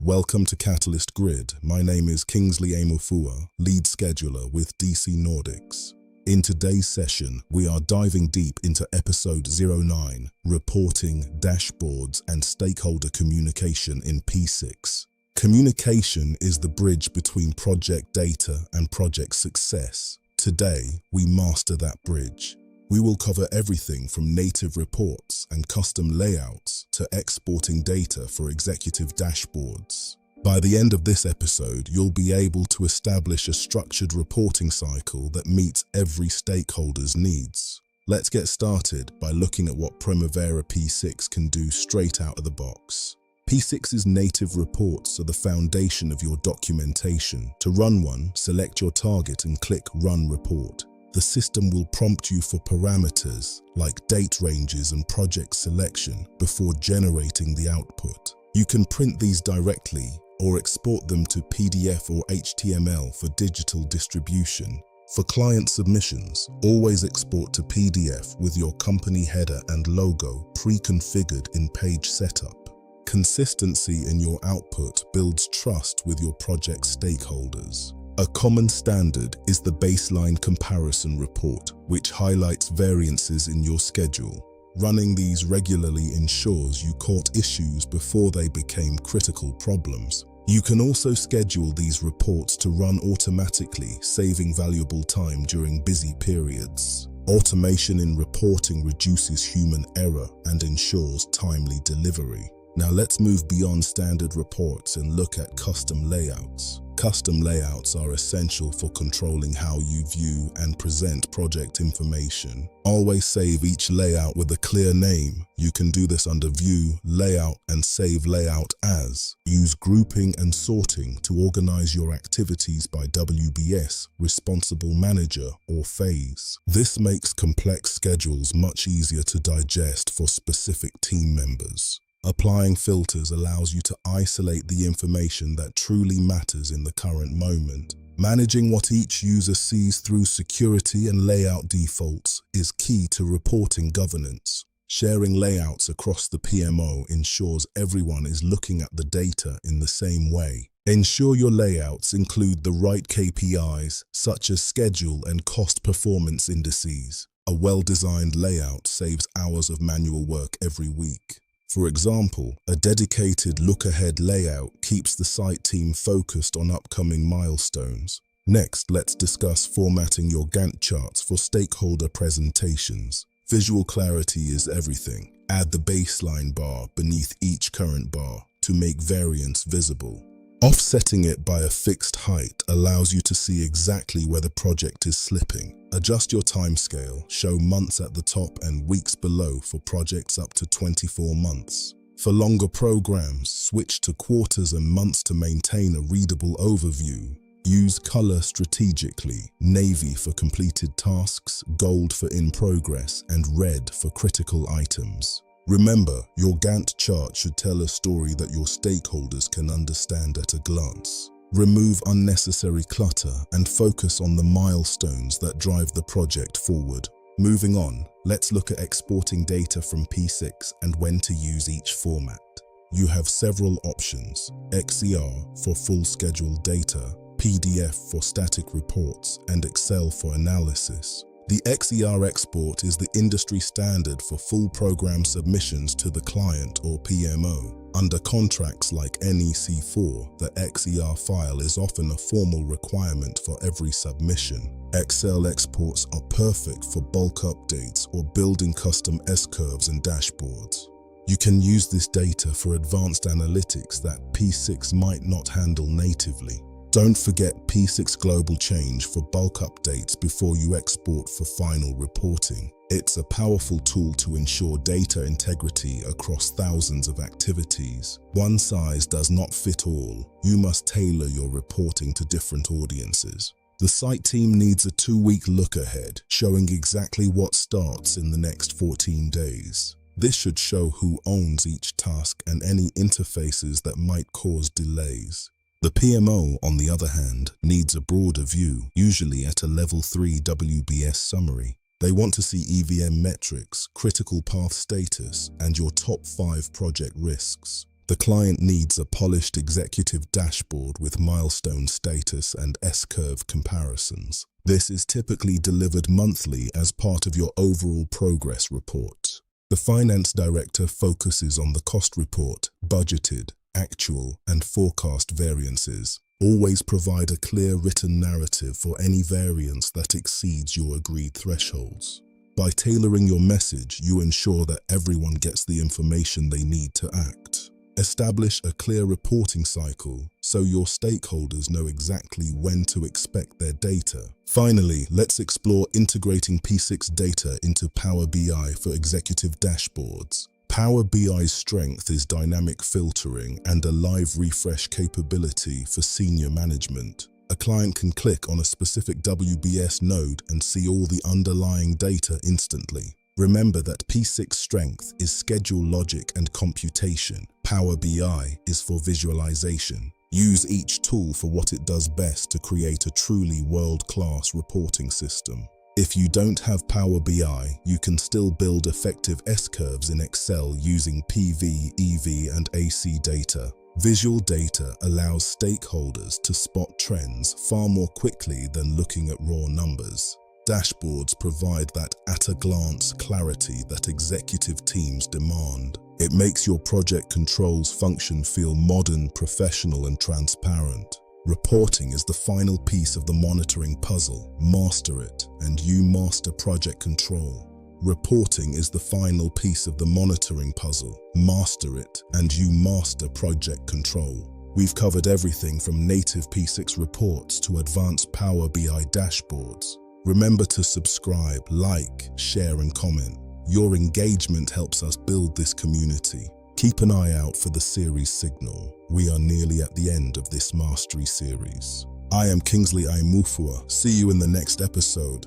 Welcome to Catalyst Grid. My name is Kingsley Amufua, lead scheduler with DC Nordics. In today's session, we are diving deep into episode 09, Reporting, Dashboards, and Stakeholder Communication in P6. Communication is the bridge between project data and project success. Today, we master that bridge. We will cover everything from native reports and custom layouts to exporting data for executive dashboards. By the end of this episode, you'll be able to establish a structured reporting cycle that meets every stakeholder's needs. Let's get started by looking at what Primavera P6 can do straight out of the box. P6's native reports are the foundation of your documentation. To run one, select your target and click Run Report. The system will prompt you for parameters like date ranges and project selection before generating the output. You can print these directly or export them to PDF or HTML for digital distribution. For client submissions, always export to PDF with your company header and logo pre-configured in Page Setup. Consistency in your output builds trust with your project stakeholders. A common standard is the baseline comparison report, which highlights variances in your schedule. Running these regularly ensures you caught issues before they became critical problems. You can also schedule these reports to run automatically, saving valuable time during busy periods. Automation in reporting reduces human error and ensures timely delivery. Now let's move beyond standard reports and look at custom layouts. Custom layouts are essential for controlling how you view and present project information. Always save each layout with a clear name. You can do this under View, Layout, and Save Layout As. Use grouping and sorting to organize your activities by WBS, Responsible Manager, or Phase. This makes complex schedules much easier to digest for specific team members. Applying filters allows you to isolate the information that truly matters in the current moment. Managing what each user sees through security and layout defaults is key to reporting governance. Sharing layouts across the PMO ensures everyone is looking at the data in the same way. Ensure your layouts include the right KPIs, such as schedule and cost performance indices. A well-designed layout saves hours of manual work every week. For example, a dedicated look-ahead layout keeps the site team focused on upcoming milestones. Next, let's discuss formatting your Gantt charts for stakeholder presentations. Visual clarity is everything. Add the baseline bar beneath each current bar to make variance visible. Offsetting it by a fixed height allows you to see exactly where the project is slipping. Adjust your timescale, show months at the top and weeks below for projects up to 24 months. For longer programs, switch to quarters and months to maintain a readable overview. Use color strategically, navy for completed tasks, gold for in progress, and red for critical items. Remember, your Gantt chart should tell a story that your stakeholders can understand at a glance. Remove unnecessary clutter and focus on the milestones that drive the project forward. Moving on, let's look at exporting data from P6 and when to use each format. You have several options: XER for full schedule data, PDF for static reports, and Excel for analysis. The XER export is the industry standard for full program submissions to the client or PMO. Under contracts like NEC4, the XER file is often a formal requirement for every submission. Excel exports are perfect for bulk updates or building custom S-curves and dashboards. You can use this data for advanced analytics that P6 might not handle natively. Don't forget P6 Global Change for bulk updates before you export for final reporting. It's a powerful tool to ensure data integrity across thousands of activities. One size does not fit all. You must tailor your reporting to different audiences. The site team needs a 2-week look ahead, showing exactly what starts in the next 14 days. This should show who owns each task and any interfaces that might cause delays. The PMO, on the other hand, needs a broader view, usually at a Level 3 WBS summary. They want to see EVM metrics, critical path status, and your top 5 project risks. The client needs a polished executive dashboard with milestone status and S-curve comparisons. This is typically delivered monthly as part of your overall progress report. The finance director focuses on the cost report, budgeted, actual, and forecast variances. Always provide a clear written narrative for any variance that exceeds your agreed thresholds. By tailoring your message, you ensure that everyone gets the information they need to act. Establish a clear reporting cycle so your stakeholders know exactly when to expect their data. Finally, let's explore integrating P6 data into Power BI for executive dashboards. Power BI's strength is dynamic filtering and a live refresh capability for senior management. A client can click on a specific WBS node and see all the underlying data instantly. Remember that P6's strength is schedule logic and computation. Power BI is for visualization. Use each tool for what it does best to create a truly world-class reporting system. If you don't have Power BI, you can still build effective S-curves in Excel using PV, EV, and AC data. Visual data allows stakeholders to spot trends far more quickly than looking at raw numbers. Dashboards provide that at-a-glance clarity that executive teams demand. It makes your project controls function feel modern, professional, and transparent. Reporting is the final piece of the monitoring puzzle. Master it, and you master project control. Reporting is the final piece of the monitoring puzzle. Master it, and you master project control. We've covered everything from native P6 reports to advanced Power BI dashboards. Remember to subscribe, like, share, and comment. Your engagement helps us build this community. Keep an eye out for the series signal. We are nearly at the end of this mastery series. I am Kingsley Aimufua. See you in the next episode.